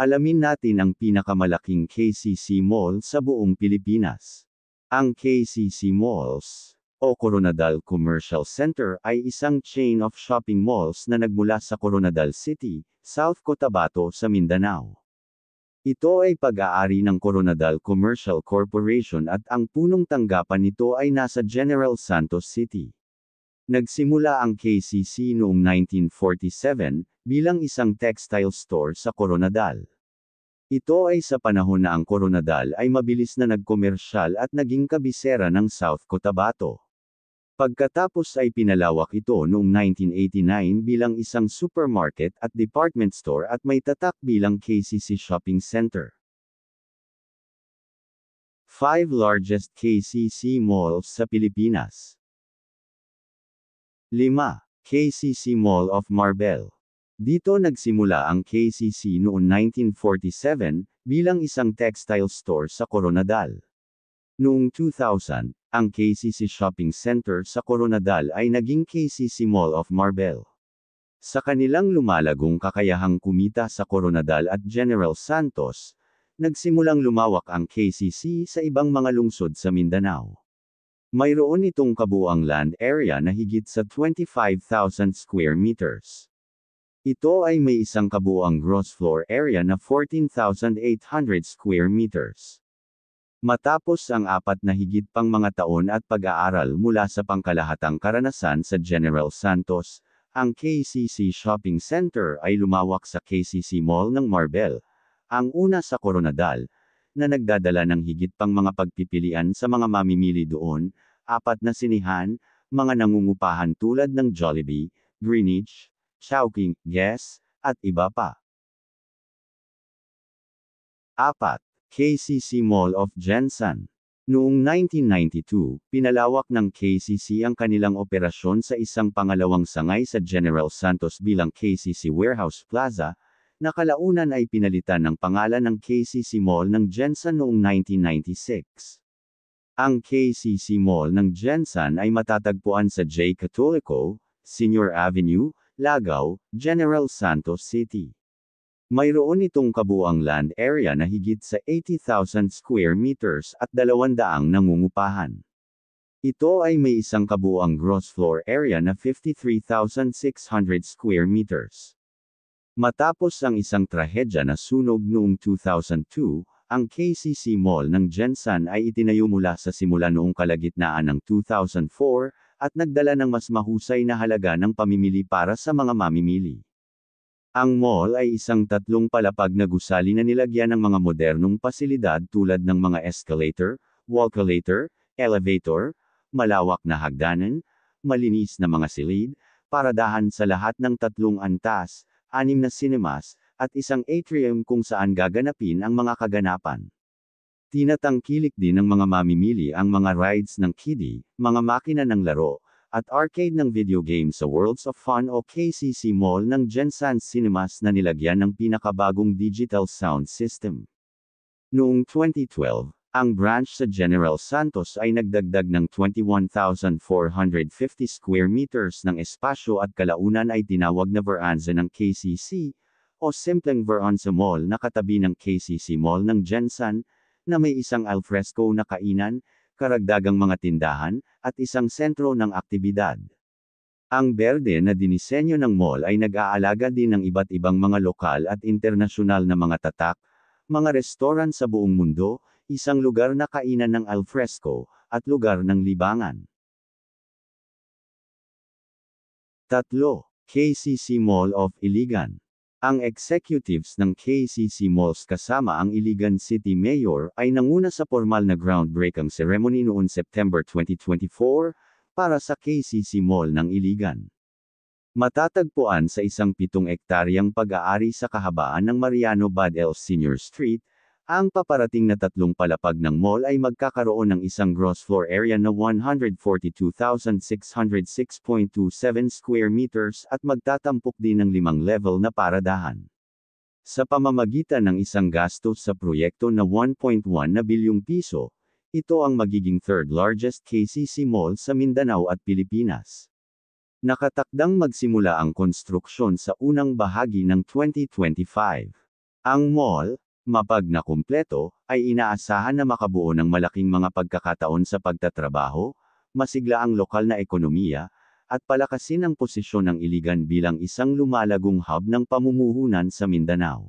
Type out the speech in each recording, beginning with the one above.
Alamin natin ang pinakamalaking KCC Mall sa buong Pilipinas. Ang KCC Malls, o Coronadal Commercial Center ay isang chain of shopping malls na nagmula sa Coronadal City, South Cotabato sa Mindanao. Ito ay pag-aari ng Coronadal Commercial Corporation at ang punong tanggapan nito ay nasa General Santos City. Nagsimula ang KCC noong 1947, bilang isang textile store sa Coronadal. Ito ay sa panahon na ang Coronadal ay mabilis na nagkomersyal at naging kabisera ng South Cotabato. Pagkatapos ay pinalawak ito noong 1989 bilang isang supermarket at department store at may tatak bilang KCC Shopping Center. 5 largest KCC malls sa Pilipinas. 5. KCC Mall of Marbel. Dito nagsimula ang KCC noong 1947, bilang isang textile store sa Coronadal. Noong 2000, ang KCC Shopping Center sa Coronadal ay naging KCC Mall of Marbel. Sa kanilang lumalagong kakayahang kumita sa Coronadal at General Santos, nagsimulang lumawak ang KCC sa ibang mga lungsod sa Mindanao. Mayroon itong kabuuang land area na higit sa 25,000 square meters. Ito ay may isang kabuuang gross floor area na 14,800 square meters. Matapos ang 4 na higit pang mga taon at pag-aaral mula sa pangkalahatang karanasan sa General Santos, ang KCC Shopping Center ay lumawak sa KCC Mall ng Marbel, ang una sa Coronadal, na nagdadala ng higit pang mga pagpipilian sa mga mamimili doon, 4 na sinihan, mga nangungupahan tulad ng Jollibee, Greenwich, Chowking, Guess, at iba pa. 4. KCC Mall of Gensan. Noong 1992, pinalawak ng KCC ang kanilang operasyon sa isang pangalawang sangay sa General Santos bilang KCC Warehouse Plaza, na kalaunan ay pinalitan ng pangalan ng KCC Mall ng Gensan noong 1996. Ang KCC Mall ng Gensan ay matatagpuan sa J. Catolico, Senior Avenue, Lagaw, General Santos City. Mayroon itong kabuuang land area na higit sa 80,000 square meters at 200 nangungupahan. Ito ay may isang kabuuang gross floor area na 53,600 square meters. Matapos ang isang trahedya na sunog noong 2002, ang KCC Mall ng Gensan ay itinayo mula sa simula noong kalagitnaan ng 2004, at nagdala ng mas mahusay na halaga ng pamimili para sa mga mamimili. Ang mall ay isang 3 palapag na gusali na nilagyan ng mga modernong pasilidad tulad ng mga escalator, walkulator, elevator, malawak na hagdanan, malinis na mga silid, paradahan sa lahat ng 3 antas, 6 na cinemas, at isang atrium kung saan gaganapin ang mga kaganapan. Tinatangkilik din ng mga mamimili ang mga rides ng kiddie, mga makina ng laro, at arcade ng video games sa Worlds of Fun o KCC Mall ng Gensan Cinemas na nilagyan ng pinakabagong digital sound system. Noong 2012, ang branch sa General Santos ay nagdagdag ng 21,450 square meters ng espasyo at kalaunan ay tinawag na Veranza ng KCC, o simpleng Veranza Mall na katabi ng KCC Mall ng Gensan, na may isang alfresco na kainan, karagdagang mga tindahan, at isang sentro ng aktibidad. Ang berde na dinisenyo ng mall ay nag-aalaga din ng iba't ibang mga lokal at internasyonal na mga tatak, mga restoran sa buong mundo, isang lugar na kainan ng alfresco, at lugar ng libangan. 3. KCC Mall of Iligan. Ang executives ng KCC Malls kasama ang Iligan City Mayor ay nanguna sa formal na groundbreaking ceremony noong September 2024, para sa KCC Mall ng Iligan. Matatagpuan sa isang 7 ektaryang pag-aari sa kahabaan ng Mariano Badel Sr. Street, ang paparating na 3 palapag ng mall ay magkakaroon ng isang gross floor area na 142,606.27 square meters at magtatampok din ng 5 level na paradahan. Sa pamamagitan ng isang gastos sa proyekto na 1.1 na bilyong piso, ito ang magiging 3rd largest KCC mall sa Mindanao at Pilipinas. Nakatakdang magsimula ang konstruksyon sa unang bahagi ng 2025. Ang mall, mapag na kumpleto, ay inaasahan na makabuo ng malaking mga pagkakataon sa pagtatrabaho, masigla ang lokal na ekonomiya, at palakasin ang posisyon ng Iligan bilang isang lumalagong hub ng pamumuhunan sa Mindanao.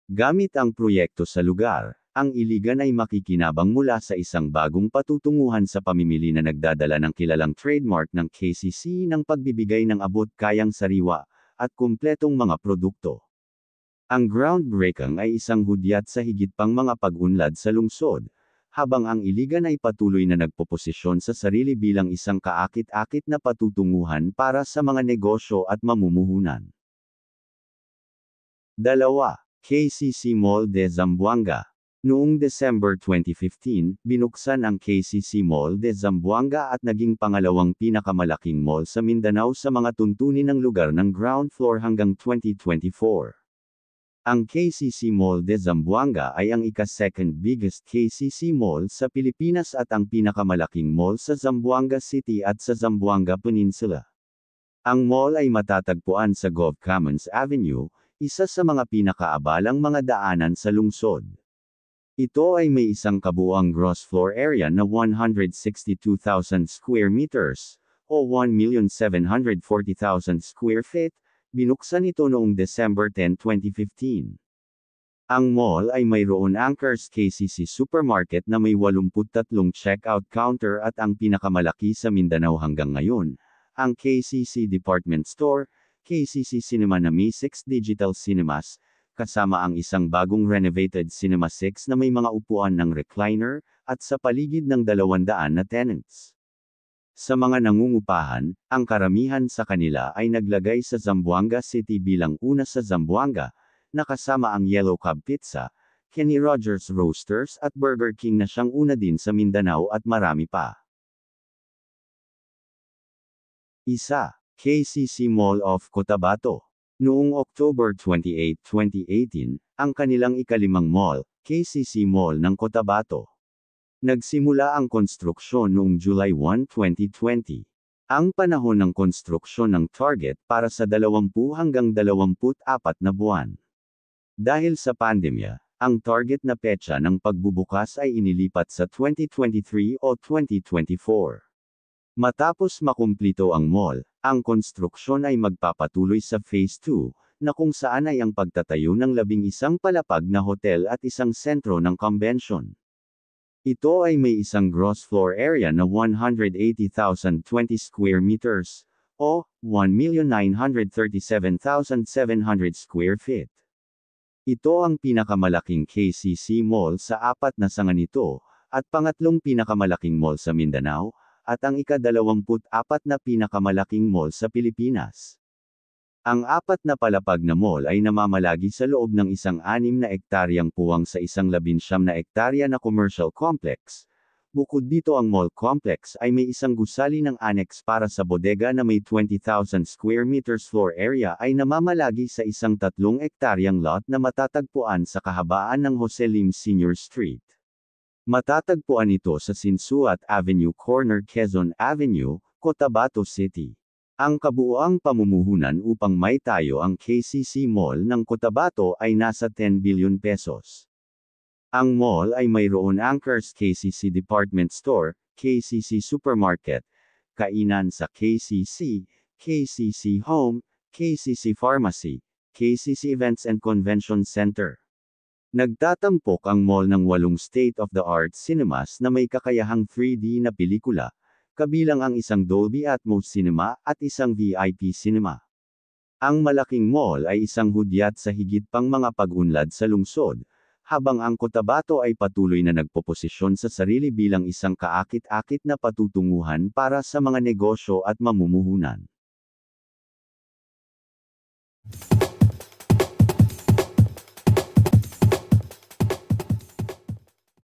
Gamit ang proyekto sa lugar, ang Iligan ay makikinabang mula sa isang bagong patutunguhan sa pamimili na nagdadala ng kilalang trademark ng KCC ng pagbibigay ng abot-kayang sariwa at kumpletong mga produkto. Ang groundbreaking ay isang hudyat sa higit pang mga pag-unlad sa lungsod, habang ang Iligan ay patuloy na nagpoposisyon sa sarili bilang isang kaakit-akit na patutunguhan para sa mga negosyo at mamumuhunan. 2. KCC Mall de Zamboanga. Noong December 2015, binuksan ang KCC Mall de Zamboanga at naging pangalawang pinakamalaking mall sa Mindanao sa mga tuntunin ng lugar ng ground floor hanggang 2024. Ang KCC Mall de Zamboanga ay ang ika-second biggest KCC mall sa Pilipinas at ang pinakamalaking mall sa Zamboanga City at sa Zamboanga Peninsula. Ang mall ay matatagpuan sa Gov Commons Avenue, isa sa mga pinakaabalang mga daanan sa lungsod. Ito ay may isang kabuuang gross floor area na 162,000 square meters, o 1,740,000 square feet. Binuksan ito noong December 10, 2015. Ang mall ay mayroon Anchors KCC Supermarket na may 83 checkout counter at ang pinakamalaki sa Mindanao hanggang ngayon, ang KCC Department Store, KCC Cinema na may 6 digital cinemas, kasama ang isang bagong renovated Cinema 6 na may mga upuan ng recliner, at sa paligid ng 200 na tenants. Sa mga nangungupahan, ang karamihan sa kanila ay naglagay sa Zamboanga City bilang una sa Zamboanga, na kasama ang Yellow Cab Pizza, Kenny Rogers Roasters at Burger King na siyang una din sa Mindanao at marami pa. Isa, KCC Mall of Cotabato. Noong October 28, 2018, ang kanilang ikalimang mall, KCC Mall ng Cotabato. Nagsimula ang konstruksyon noong July 1, 2020. Ang panahon ng konstruksyon ng target para sa 20 hanggang 24 na buwan. Dahil sa pandemya, ang target na petsa ng pagbubukas ay inilipat sa 2023 o 2024. Matapos makumplito ang mall, ang konstruksyon ay magpapatuloy sa Phase 2, na kung saan ay ang pagtatayo ng 11 palapag na hotel at isang sentro ng convention. Ito ay may isang gross floor area na 180,020 square meters, o 1,937,700 square feet. Ito ang pinakamalaking KCC mall sa 4 na sanga nito, at pangatlong pinakamalaking mall sa Mindanao, at ang ika-24 na pinakamalaking mall sa Pilipinas. Ang 4 na palapag na mall ay namamalagi sa loob ng isang 6 na ektaryang puwang sa isang 19 na ektarya na commercial complex. Bukod dito ang mall complex ay may isang gusali ng annex para sa bodega na may 20,000 square meters floor area ay namamalagi sa isang 3 ektaryang lot na matatagpuan sa kahabaan ng Jose Lim Sr. Street. Matatagpuan ito sa Sinsuat Avenue Corner Quezon Avenue, Cotabato City. Ang kabuuang pamumuhunan upang maitayo ang KCC Mall ng Cotabato ay nasa 10 billion pesos. Ang mall ay mayroon Anchors KCC Department Store, KCC Supermarket, kainan sa KCC, KCC Home, KCC Pharmacy, KCC Events and Convention Center. Nagtatampok ang mall ng 8 state-of-the-art cinemas na may kakayahang 3D na pelikula, kabilang ang isang Dolby Atmos cinema at isang VIP cinema. Ang malaking mall ay isang hudyat sa higit pang mga pag-unlad sa lungsod, habang ang Cotabato ay patuloy na nagpoposisyon sa sarili bilang isang kaakit-akit na patutunguhan para sa mga negosyo at mamumuhunan.